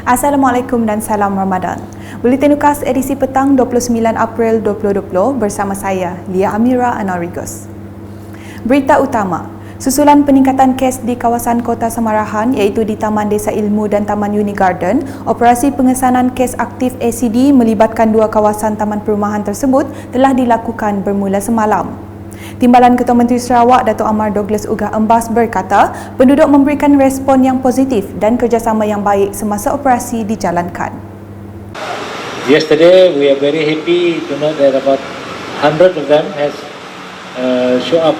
Assalamualaikum dan salam Ramadan. Buletin UKAS edisi petang 29 April 2020 bersama saya, Lia Amira Anarigus. Berita utama, susulan peningkatan kes di kawasan Kota Samarahan iaitu di Taman Desa Ilmu dan Taman Uni Garden, operasi pengesanan kes aktif ACD melibatkan dua kawasan taman perumahan tersebut telah dilakukan bermula semalam. Timbalan Ketua Menteri Sarawak Dato' Amar Douglas Ugah Embas berkata, penduduk memberikan respon yang positif dan kerjasama yang baik semasa operasi dijalankan. Yesterday, we are very happy to know that about 100 of them has show up.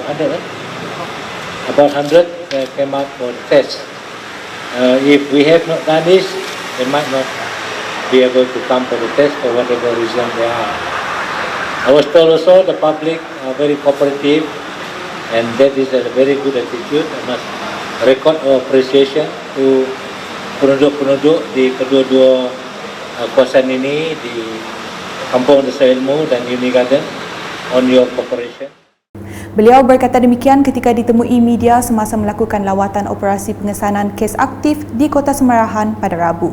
About 100 came out for the test. If we have not done this, they might not be able to come for the test for whatever reason they are. I was told also the public are very cooperative, and that is a very good attitude. I must record our appreciation to penduduk-penduduk di kedua-dua kawasan ini, di Kampung Desa Ilmu dan Uni Garden, on your cooperation. Beliau berkata demikian ketika ditemui media semasa melakukan lawatan operasi pengesanan kes aktif di Kota Samarahan pada Rabu.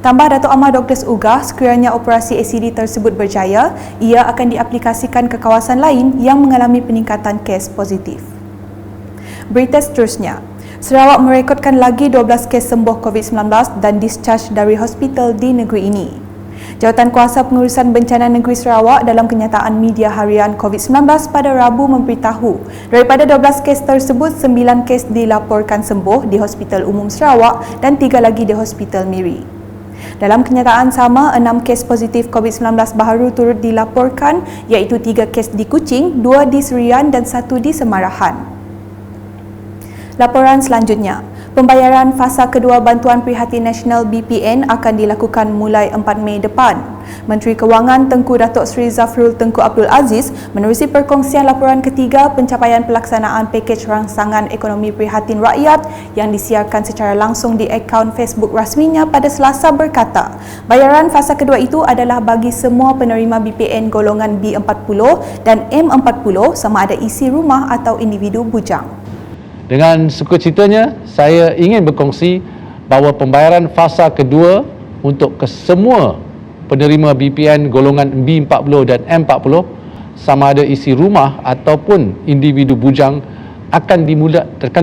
Tambah Dato' Amar Douglas Ugah, sekiranya operasi ACD tersebut berjaya, ia akan diaplikasikan ke kawasan lain yang mengalami peningkatan kes positif. Berita seterusnya, Sarawak merekodkan lagi 12 kes sembuh COVID-19 dan discharge dari hospital di negeri ini. Jawatan Kuasa Pengurusan Bencana Negeri Sarawak dalam kenyataan media harian COVID-19 pada Rabu memberitahu, daripada 12 kes tersebut, 9 kes dilaporkan sembuh di Hospital Umum Sarawak dan 3 lagi di Hospital Miri. Dalam kenyataan sama, 6 kes positif COVID-19 baharu turut dilaporkan iaitu 3 kes di Kuching, 2 di Serian dan 1 di Samarahan. Laporan selanjutnya, pembayaran fasa kedua Bantuan Prihatin Nasional BPN akan dilakukan mulai 4 Mei depan. Menteri Kewangan Tengku Datuk Seri Zafrul Tengku Abdul Aziz menerusi perkongsian laporan ketiga pencapaian pelaksanaan pakej rangsangan ekonomi prihatin rakyat yang disiarkan secara langsung di akaun Facebook rasminya pada Selasa berkata, bayaran fasa kedua itu adalah bagi semua penerima BPN golongan B40 dan M40 sama ada isi rumah atau individu bujang. Dengan sukacitanya, saya ingin berkongsi bahawa pembayaran fasa kedua untuk kesemua penerima BPN golongan B40 dan M40 sama ada isi rumah ataupun individu bujang akan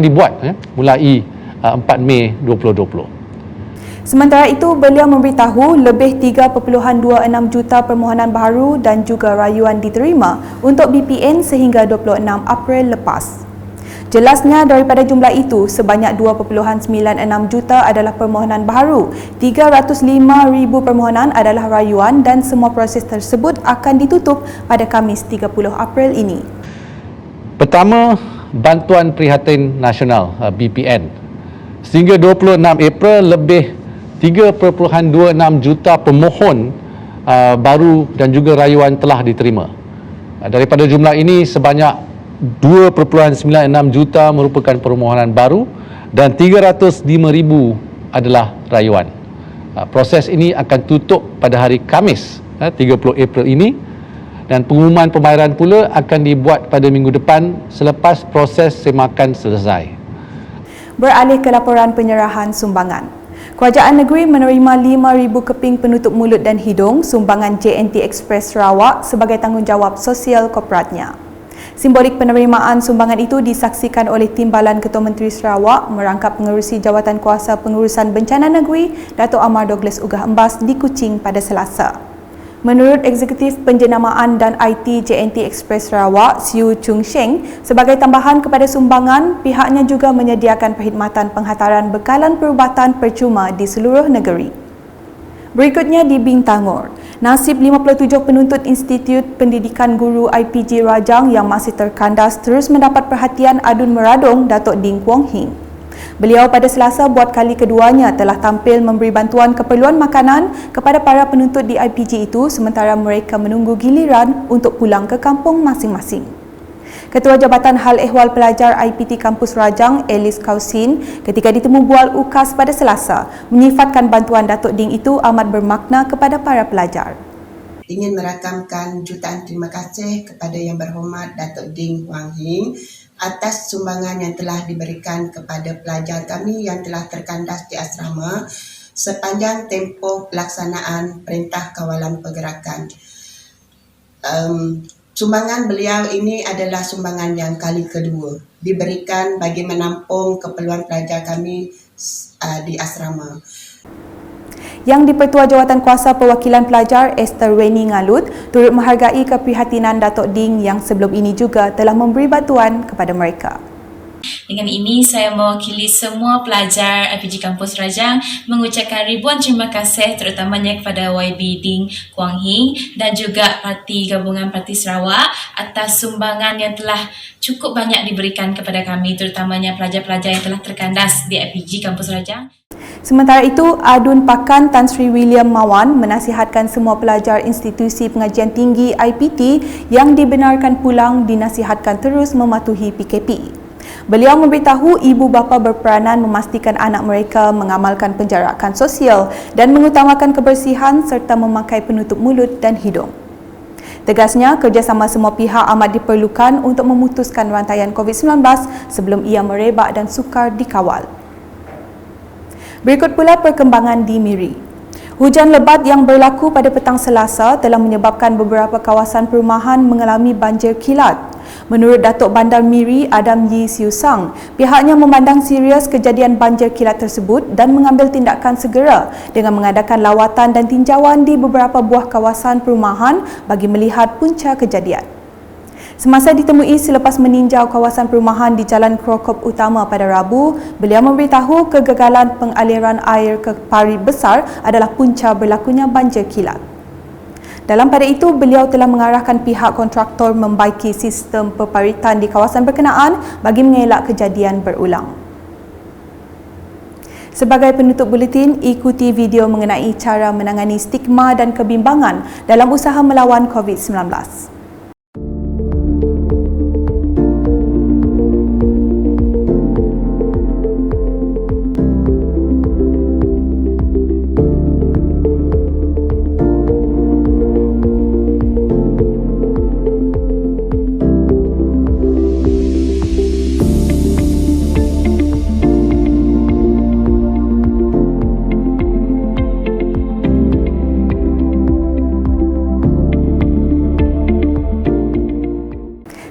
dibuat mulai 4 Mei 2020. Sementara itu, beliau memberitahu lebih 3.26 juta permohonan baharu dan juga rayuan diterima untuk BPN sehingga 26 April lepas. Jelasnya daripada jumlah itu, sebanyak 2.96 juta adalah permohonan baharu, 305,000 permohonan adalah rayuan dan semua proses tersebut akan ditutup pada Khamis 30 April ini. Pertama, Bantuan Prihatin Nasional BPN. Sehingga 26 April, lebih 3.26 juta pemohon baru dan juga rayuan telah diterima. Daripada jumlah ini, sebanyak 2.96 juta merupakan permohonan baru dan 305,000 adalah rayuan. Proses ini akan tutup pada hari Khamis 30 April ini dan pengumuman pembayaran pula akan dibuat pada minggu depan selepas proses semakan selesai. Beralih ke laporan penyerahan sumbangan. Kerajaan negeri menerima 5,000 keping penutup mulut dan hidung sumbangan JNT Express Sarawak sebagai tanggungjawab sosial korporatnya. Simbolik penerimaan sumbangan itu disaksikan oleh Timbalan Ketua Menteri Sarawak merangkap pengerusi Jawatan Kuasa Pengurusan Bencana Negeri Dato' Amar Douglas Ugah Embas di Kuching pada Selasa. Menurut Eksekutif Penjenamaan dan IT JNT Express Sarawak, Siu Chung Sheng, sebagai tambahan kepada sumbangan, pihaknya juga menyediakan perkhidmatan penghantaran bekalan perubatan percuma di seluruh negeri. Berikutnya di Bintangor, nasib 57 penuntut Institut Pendidikan Guru IPG Rajang yang masih terkandas terus mendapat perhatian adun meradung Datuk Ding Kuang Hing. Beliau pada Selasa buat kali keduanya telah tampil memberi bantuan keperluan makanan kepada para penuntut di IPG itu sementara mereka menunggu giliran untuk pulang ke kampung masing-masing. Ketua Jabatan Hal Ehwal Pelajar IPT Kampus Rajang, Elis Kausin, ketika ditemu bual UKAS pada Selasa, menyifatkan bantuan Datuk Ding itu amat bermakna kepada para pelajar. Ingin merakamkan jutaan terima kasih kepada Yang Berhormat Datuk Ding Kuang Hing atas sumbangan yang telah diberikan kepada pelajar kami yang telah terkandas di asrama sepanjang tempoh pelaksanaan Perintah Kawalan Pergerakan. Sumbangan beliau ini adalah sumbangan yang kali kedua diberikan bagi menampung keperluan pelajar kami di asrama. Yang di-Pertua Jawatankuasa Perwakilan Pelajar Esther Weni Ngalut turut menghargai keprihatinan Datuk Ding yang sebelum ini juga telah memberi bantuan kepada mereka. Dengan ini, saya mewakili semua pelajar IPG Kampus Rajang mengucapkan ribuan terima kasih terutamanya kepada YB Ding Kuang Hing dan juga Parti Gabungan Parti Sarawak atas sumbangan yang telah cukup banyak diberikan kepada kami, terutamanya pelajar-pelajar yang telah terkandas di IPG Kampus Rajang. Sementara itu, Adun Pakan Tan Sri William Mawan menasihatkan semua pelajar institusi pengajian tinggi IPT yang dibenarkan pulang dinasihatkan terus mematuhi PKP. Beliau memberitahu ibu bapa berperanan memastikan anak mereka mengamalkan penjarakan sosial dan mengutamakan kebersihan serta memakai penutup mulut dan hidung. Tegasnya, kerjasama semua pihak amat diperlukan untuk memutuskan rantaian COVID-19 sebelum ia merebak dan sukar dikawal. Berikut pula perkembangan di Miri. Hujan lebat yang berlaku pada petang Selasa telah menyebabkan beberapa kawasan perumahan mengalami banjir kilat. Menurut Datuk Bandar Miri Adam Yi Siu Sang, pihaknya memandang serius kejadian banjir kilat tersebut dan mengambil tindakan segera dengan mengadakan lawatan dan tinjauan di beberapa buah kawasan perumahan bagi melihat punca kejadian. Semasa ditemui selepas meninjau kawasan perumahan di Jalan Krokop Utama pada Rabu, beliau memberitahu kegagalan pengaliran air ke parit besar adalah punca berlakunya banjir kilat. Dalam pada itu, beliau telah mengarahkan pihak kontraktor membaiki sistem peparitan di kawasan berkenaan bagi mengelak kejadian berulang. Sebagai penutup buletin, ikuti video mengenai cara menangani stigma dan kebimbangan dalam usaha melawan COVID-19.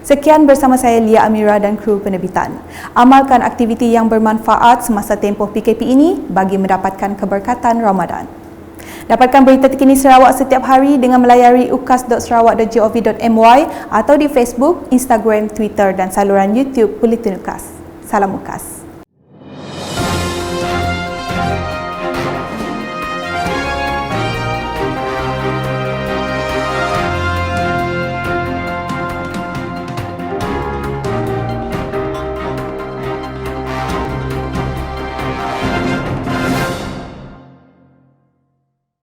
Sekian bersama saya Lia Amira dan kru penerbitan. Amalkan aktiviti yang bermanfaat semasa tempoh PKP ini bagi mendapatkan keberkatan Ramadan. Dapatkan berita terkini Sarawak setiap hari dengan melayari ukas.sarawak.gov.my atau di Facebook, Instagram, Twitter dan saluran YouTube Bulletin Ukas. Salam Ukas.